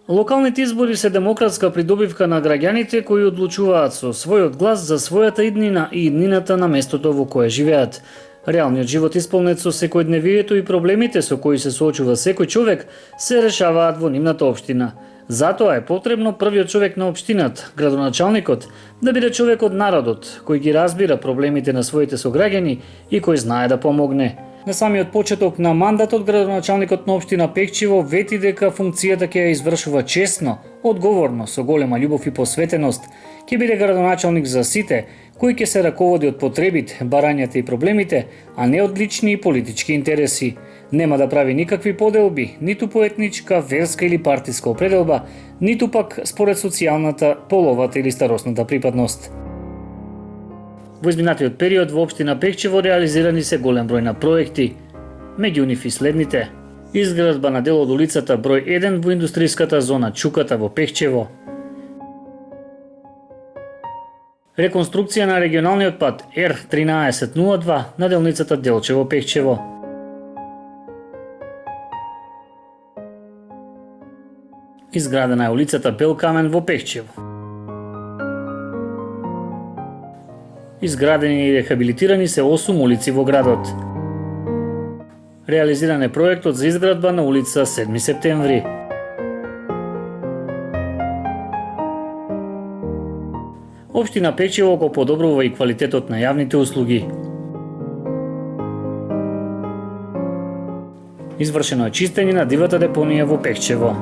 Локалните избори се демократска придобивка на граѓаните кои одлучуваат со својот глас за својата иднина и иднината на местото во кое живеат. Реалниот живот исполнет со секојдневието и проблемите со кои се соочува секој човек се решаваат во нивната општина. Затоа е потребно првиот човек на општината, градоначалникот, да биде човек од народот, кој ги разбира проблемите на своите сограѓани и кој знае да помогне. На самиот почеток на мандатот, градоначалникот на општина Пекчево вети дека функцијата ќе ја извршува честно, одговорно, со голема љубов и посветеност. Ќе биде градоначалник за сите, кој ќе се раководи од потребите, барањата и проблемите, а не од лични и политички интереси. Нема да прави никакви поделби, ниту по етничка, верска или партиска определба, ниту пак според социјалната, половата или старосната припадност. Во изминатиот период во општина Пекчево реализирани се голем број на проекти. Меѓу нив и следните: изградба на дел од улицата број 1 во индустријската зона Чуката во Пекчево, реконструкција на регионалниот пат R1302 на делницата Делчево Пекчево, изградена е улицата Белкамен во Пекчево, изградени и рехабилитирани се 8 улици во градот. Реализиран е проектот за изградба на улица 7 септември. Општина Пекчево го подобрува и квалитетот на јавните услуги. Извршено е чистење на дивата депонија во Пекчево.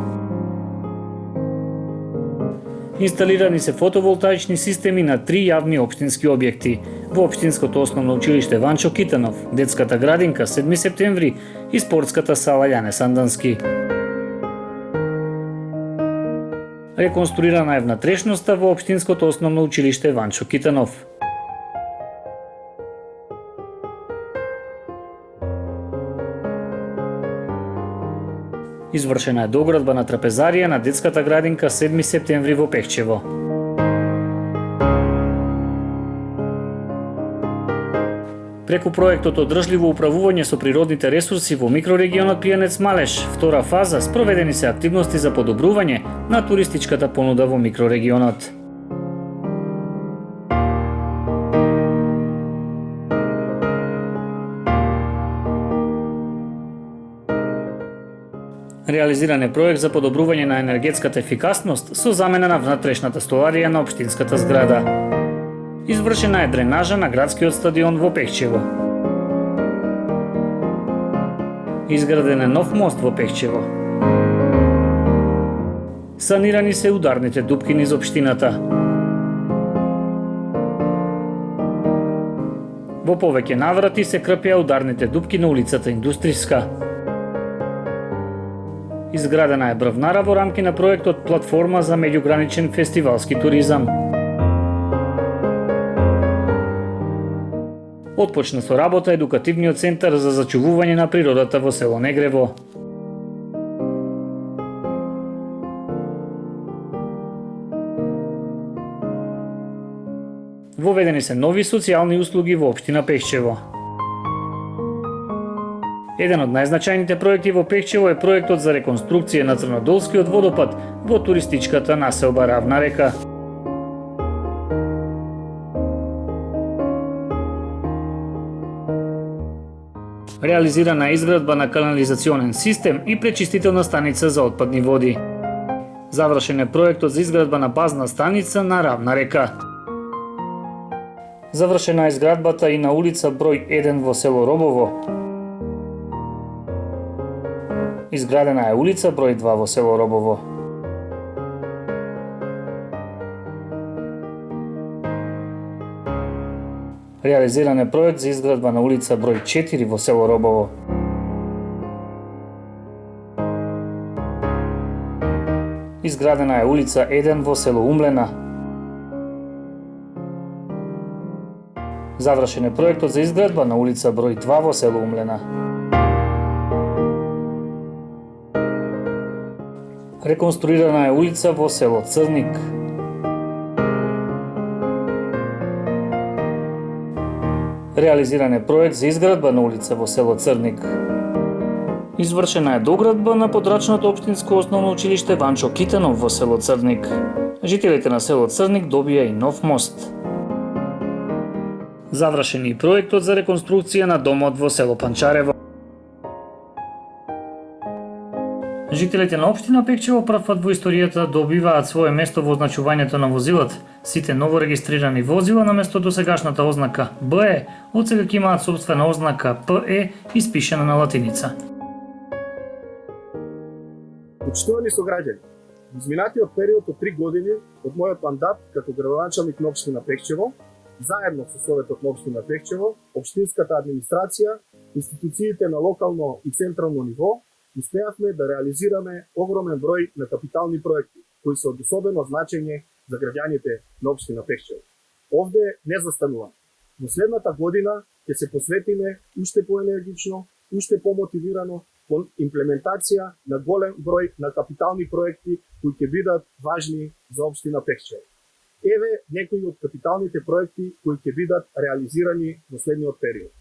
Инсталирани се фотоволтаични системи на 3 јавни општински објекти во општинското основно училиште Ванчо Китанов, детската градинка 7 септември и спортската сала Јане Сандански. Реконструирана е внатрешноста во општинското основно училиште Ванчо Китанов. Извршена е доградба на трапезарија на детската градинка 7 септември во Пекчево. Преку проектот Одржливо управување со природните ресурси во микрорегионот Пијанец Малеш, втора фаза, спроведени се активности за подобрување на туристичката понуда во микрорегионот. Реализиран е проект за подобрување на енергетската ефикасност со замена на внатрешната столарија на општинската зграда. Извршена е дренажа на градскиот стадион во Пекчево. Изграден е нов мост во Пекчево. Санирани се ударните дупки низ општината. Во повеќе наврати се крпеа ударните дупки на улицата Индустријска. Изградена е брвнара во рамки на проектот Платформа за меѓуграничен фестивалски туризам. Отпочна со работа едукативниот центар за зачувување на природата во село Негрево. Воведени се нови социјални услуги во општина Пекчево. Еден од најзначајните проекти во Пекчево е проектот за реконструкција на Црнодолскиот водопад во туристичката населба Равна река. Реализирана е изградба на канализационен систем и пречистителна станица за отпадни води. Завршен е проектот за изградба на базна станица на Равна река. Завршена е изградбата и на улица број 1 во село Робово. Изградена е улица број 2 во село Робово. Реализиран е проект за изградба на улица број 4 во село Робово. Изградена е улица 1 во село Умлена. Завршен е проектот за изградба на улица број 2 во село Умлена. Реконструирана е улица во село Црник. Реализиран е проект за изградба на улица во село Црник. Извршена е доградба на подрачното општинско основно училиште Ванчо Китенов во село Црник. Жителите на село Црник добија и нов мост. Завршен и проектот за реконструкција на домот во село Панчарево. Жителите на општина Пекчево прв пат во историјата добиваат свое место во означувањето на возилата. Сите ново регистрирани возила наместо досегашната ознака БЕ од сега ќе имаат сопствена ознака ПЕ испишена на латиница. Почитувани сограѓани, во изминатиот период од 3 години од мојот мандат како градоначалник на општина Пекчево, заедно со Советот на општина Пекчево, општинската администрација, институциите на локално и централно ниво, успеавме да реализираме огромен број на капитални проекти, кои се од особено значење за граѓаните на општина Пекчево. Овде не застануваме. Во следната година ќе се посветиме уште поенергично, уште помотивирано кон имплементација на голем број на капитални проекти кои ќе бидат важни за општина Пекчево. Еве некои од капиталните проекти кои ќе бидат реализирани во следниот период.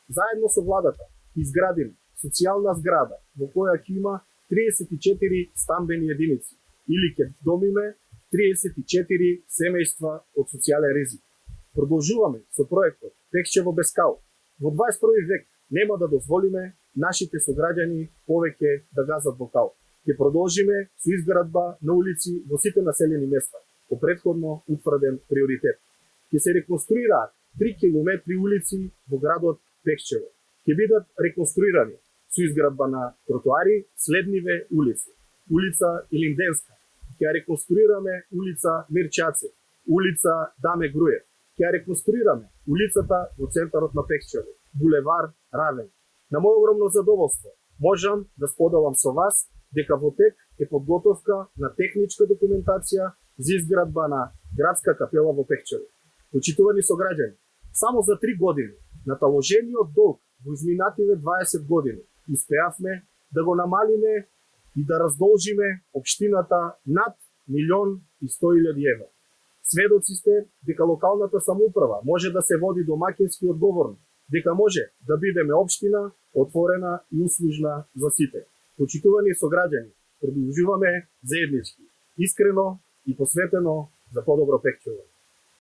Заедно со владата изградиме социјална зграда во која ќе има 34 стамбени единици или ќе домиме 34 семејства од социјален ризик. Продолжуваме со проектот Пекчево без кал. Во 21 век нема да дозволиме нашите сограѓани повеќе да газат во кал. Ќе продолжиме со изградба на улици во сите населени места, по претходно утврден приоритет. Ќе се реконструираат 3 километри улици во градот Пекчево. Ќе бидат реконструирани со изградба на тротоари следниве улици. Улица Илинденска, ќе реконструираме улица Мирчаце, улица Даме Груев, ќе реконструираме улицата во центарот на Пекчево, булевар Равен. На моје огромно задоволство можам да споделам со вас дека во тек е подготовка на техничка документација за изградба на градска капела во Пекчево. Почитувани сограѓани, само за 3 години наталожениот долг во изминативе 20 години успеавме да го намалиме и да раздолжиме општината над 1.100.000 евра. Сведоци сте дека локалната самоуправа може да се води домаќински одговорно, дека може да бидеме општина отворена и услужна за сите. Почитувани сограѓани, продолжуваме заеднички, искрено и посветено за подобро Пекчево.